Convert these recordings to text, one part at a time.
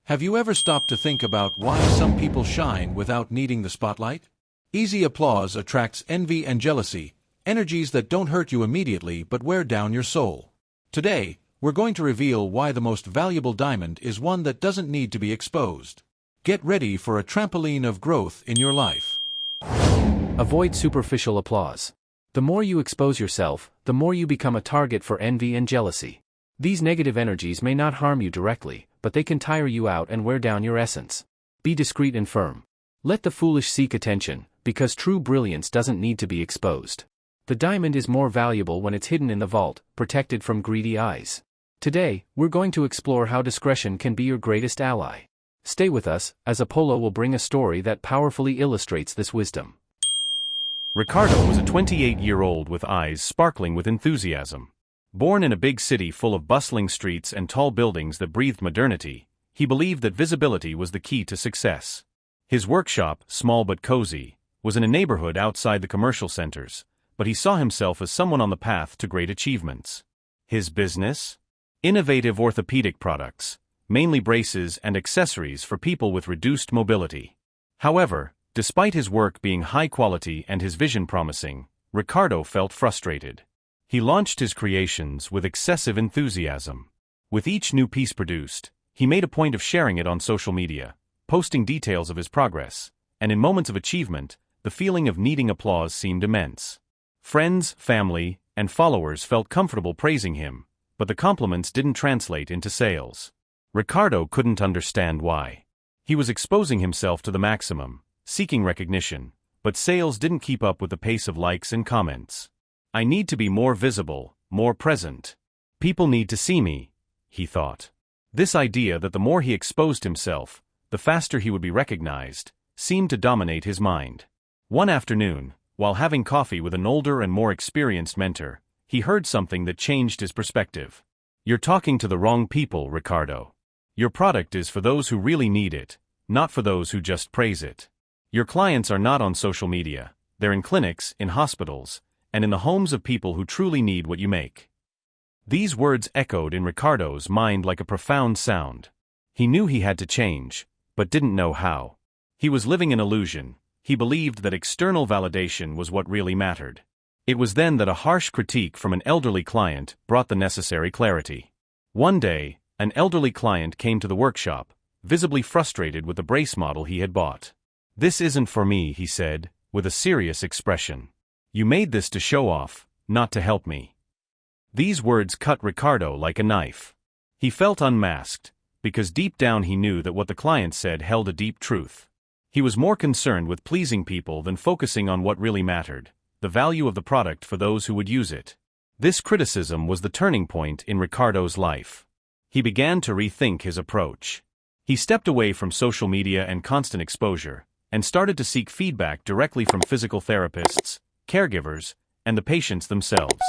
Have you ever stopped to think about why some people shine without needing the spotlight? Easy applause attracts envy and jealousy, energies that don't hurt you immediately but wear down your soul. Today, we're going to reveal why the most valuable diamond is one that doesn't need to be exposed. Get ready for a trampoline of growth in your life. Avoid superficial applause. The more you expose yourself, the more you become a target for envy and jealousy. These negative energies may not harm you directly, but they can tire you out and wear down your essence. Be discreet and firm. Let the foolish seek attention, because true brilliance doesn't need to be exposed. The diamond is more valuable when it's hidden in the vault, protected from greedy eyes. Today, we're going to explore how discretion can be your greatest ally. Stay with us, as Apollo will bring a story that powerfully illustrates this wisdom. Ricardo was a 28-year-old with eyes sparkling with enthusiasm. Born in a big city full of bustling streets and tall buildings that breathed modernity, he believed that visibility was the key to success. His workshop, small but cozy, was in a neighborhood outside the commercial centers, but he saw himself as someone on the path to great achievements. His business? Innovative orthopedic products, mainly braces and accessories for people with reduced mobility. However, despite his work being high quality and his vision promising, Ricardo felt frustrated. He launched his creations with excessive enthusiasm. With each new piece produced, he made a point of sharing it on social media, posting details of his progress, and in moments of achievement, the feeling of needing applause seemed immense. Friends, family, and followers felt comfortable praising him, but the compliments didn't translate into sales. Ricardo couldn't understand why. He was exposing himself to the maximum, seeking recognition, but sales didn't keep up with the pace of likes and comments. "I need to be more visible, more present. People need to see me," he thought. This idea that the more he exposed himself, the faster he would be recognized, seemed to dominate his mind. One afternoon, while having coffee with an older and more experienced mentor, he heard something that changed his perspective. "You're talking to the wrong people, Ricardo. Your product is for those who really need it, not for those who just praise it. Your clients are not on social media, they're in clinics, in hospitals, and in the homes of people who truly need what you make." These words echoed in Ricardo's mind like a profound sound. He knew he had to change, but didn't know how. He was living an illusion. He believed that external validation was what really mattered. It was then that a harsh critique from an elderly client brought the necessary clarity. One day, an elderly client came to the workshop, visibly frustrated with the brace model he had bought. "This isn't for me," he said, with a serious expression. "You made this to show off, not to help me." These words cut Ricardo like a knife. He felt unmasked, because deep down he knew that what the client said held a deep truth. He was more concerned with pleasing people than focusing on what really mattered, the value of the product for those who would use it. This criticism was the turning point in Ricardo's life. He began to rethink his approach. He stepped away from social media and constant exposure, and started to seek feedback directly from physical therapists, caregivers, and the patients themselves.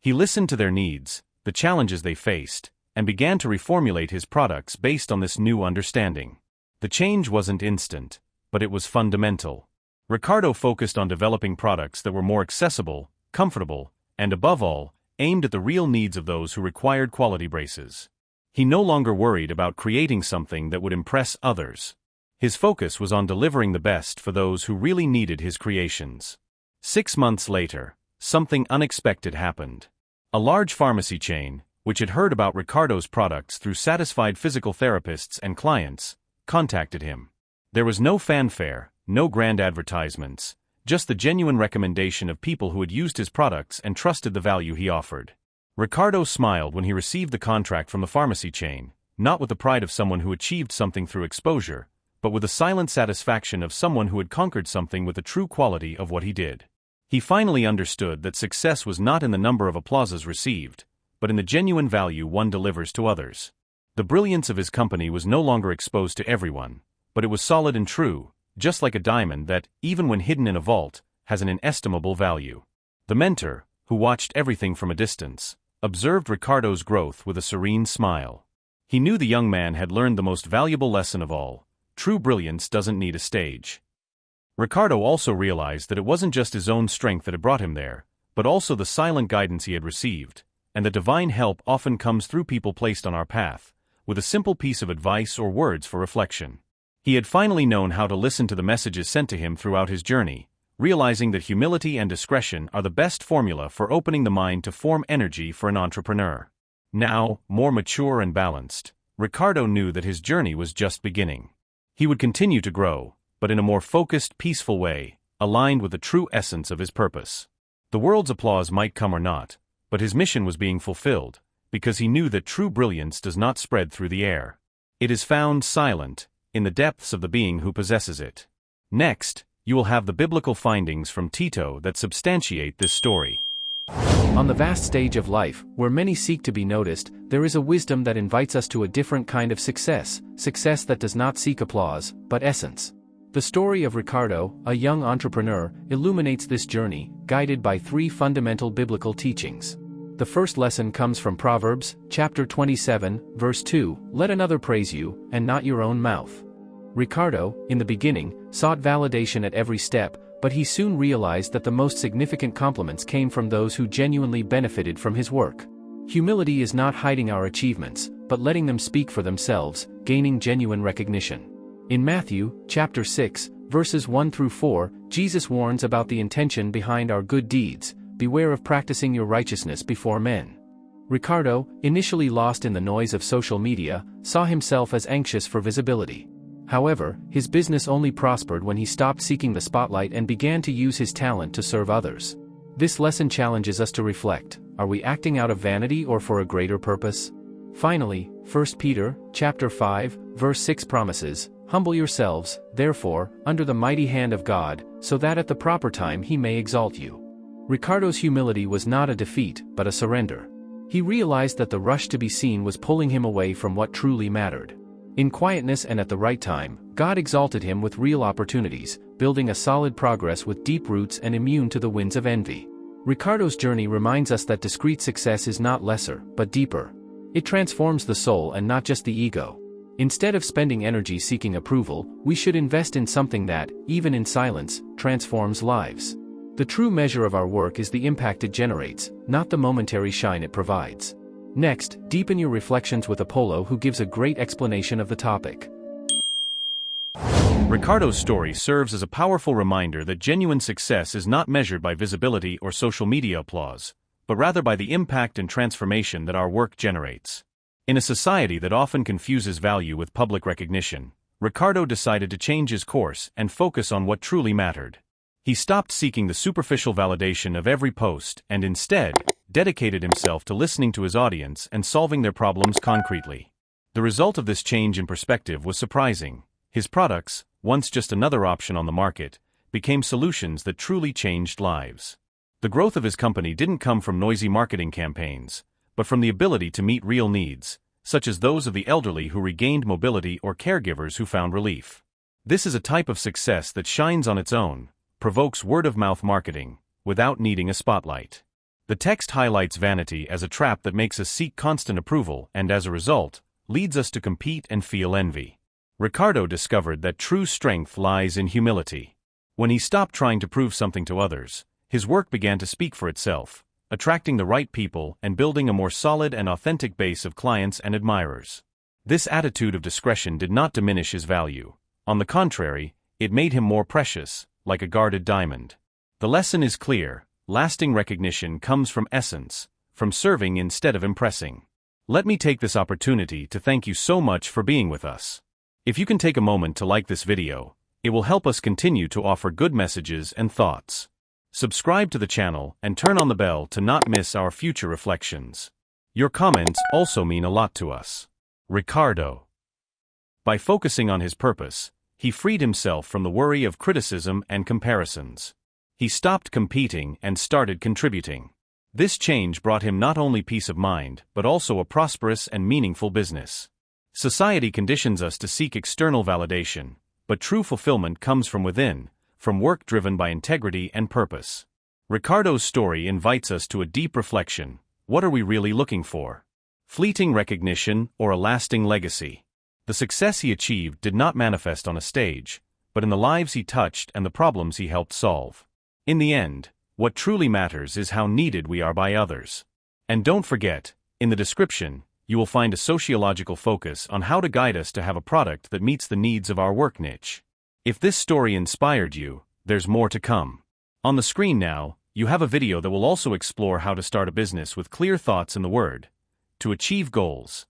He listened to their needs, the challenges they faced, and began to reformulate his products based on this new understanding. The change wasn't instant, but it was fundamental. Ricardo focused on developing products that were more accessible, comfortable, and above all, aimed at the real needs of those who required quality braces. He no longer worried about creating something that would impress others. His focus was on delivering the best for those who really needed his creations. 6 months later, something unexpected happened. A large pharmacy chain, which had heard about Ricardo's products through satisfied physical therapists and clients, contacted him. There was no fanfare, no grand advertisements, just the genuine recommendation of people who had used his products and trusted the value he offered. Ricardo smiled when he received the contract from the pharmacy chain, not with the pride of someone who achieved something through exposure, but with the silent satisfaction of someone who had conquered something with the true quality of what he did. He finally understood that success was not in the number of applauses received, but in the genuine value one delivers to others. The brilliance of his company was no longer exposed to everyone, but it was solid and true, just like a diamond that, even when hidden in a vault, has an inestimable value. The mentor, who watched everything from a distance, observed Ricardo's growth with a serene smile. He knew the young man had learned the most valuable lesson of all: true brilliance doesn't need a stage. Ricardo also realized that it wasn't just his own strength that had brought him there, but also the silent guidance he had received, and that divine help often comes through people placed on our path, with a simple piece of advice or words for reflection. He had finally known how to listen to the messages sent to him throughout his journey, realizing that humility and discretion are the best formula for opening the mind to form energy for an entrepreneur. Now, more mature and balanced, Ricardo knew that his journey was just beginning. He would continue to grow, but in a more focused, peaceful way, aligned with the true essence of his purpose. The world's applause might come or not, but his mission was being fulfilled, because he knew that true brilliance does not spread through the air. It is found silent, in the depths of the being who possesses it. Next, you will have the biblical findings from Tito that substantiate this story. On the vast stage of life, where many seek to be noticed, there is a wisdom that invites us to a different kind of success that does not seek applause, but essence. The story of Ricardo, a young entrepreneur, illuminates this journey, guided by three fundamental biblical teachings. The first lesson comes from Proverbs, chapter 27, verse 2, "Let another praise you, and not your own mouth." Ricardo, in the beginning, sought validation at every step, but he soon realized that the most significant compliments came from those who genuinely benefited from his work. Humility is not hiding our achievements, but letting them speak for themselves, gaining genuine recognition. In Matthew, chapter 6, verses 1 through 4, Jesus warns about the intention behind our good deeds. Beware of practicing your righteousness before men. Ricardo, initially lost in the noise of social media, saw himself as anxious for visibility. However, his business only prospered when he stopped seeking the spotlight and began to use his talent to serve others. This lesson challenges us to reflect: are we acting out of vanity or for a greater purpose? Finally, 1 Peter, chapter 5, verse 6 promises, "Humble yourselves, therefore, under the mighty hand of God, so that at the proper time he may exalt you." Ricardo's humility was not a defeat, but a surrender. He realized that the rush to be seen was pulling him away from what truly mattered. In quietness and at the right time, God exalted him with real opportunities, building a solid progress with deep roots and immune to the winds of envy. Ricardo's journey reminds us that discreet success is not lesser, but deeper. It transforms the soul and not just the ego. Instead of spending energy seeking approval, we should invest in something that, even in silence, transforms lives. The true measure of our work is the impact it generates, not the momentary shine it provides. Next, deepen your reflections with Apollo, who gives a great explanation of the topic. Ricardo's story serves as a powerful reminder that genuine success is not measured by visibility or social media applause, but rather by the impact and transformation that our work generates. In a society that often confuses value with public recognition, Ricardo decided to change his course and focus on what truly mattered. He stopped seeking the superficial validation of every post and instead dedicated himself to listening to his audience and solving their problems concretely. The result of this change in perspective was surprising. His products, once just another option on the market, became solutions that truly changed lives. The growth of his company didn't come from noisy marketing campaigns, but from the ability to meet real needs, such as those of the elderly who regained mobility or caregivers who found relief. This is a type of success that shines on its own, provokes word-of-mouth marketing, without needing a spotlight. The text highlights vanity as a trap that makes us seek constant approval and, as a result, leads us to compete and feel envy. Ricardo discovered that true strength lies in humility. When he stopped trying to prove something to others, his work began to speak for itself, attracting the right people and building a more solid and authentic base of clients and admirers. This attitude of discretion did not diminish his value. On the contrary, it made him more precious, like a guarded diamond. The lesson is clear: lasting recognition comes from essence, from serving instead of impressing. Let me take this opportunity to thank you so much for being with us. If you can take a moment to like this video, it will help us continue to offer good messages and thoughts. Subscribe to the channel and turn on the bell to not miss our future reflections. Your comments also mean a lot to us. Ricardo. By focusing on his purpose, he freed himself from the worry of criticism and comparisons. He stopped competing and started contributing. This change brought him not only peace of mind, but also a prosperous and meaningful business. Society conditions us to seek external validation, but true fulfillment comes from within, from work driven by integrity and purpose. Ricardo's story invites us to a deep reflection. What are we really looking for? Fleeting recognition or a lasting legacy? The success he achieved did not manifest on a stage, but in the lives he touched and the problems he helped solve. In the end, what truly matters is how needed we are by others. And don't forget, in the description, you will find a sociological focus on how to guide us to have a product that meets the needs of our work niche. If this story inspired you, there's more to come. On the screen now, you have a video that will also explore how to start a business with clear thoughts in the word to achieve goals.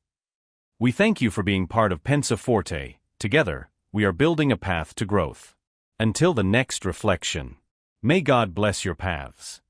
We thank you for being part of Pensa Forte. Together, we are building a path to growth. Until the next reflection, may God bless your paths.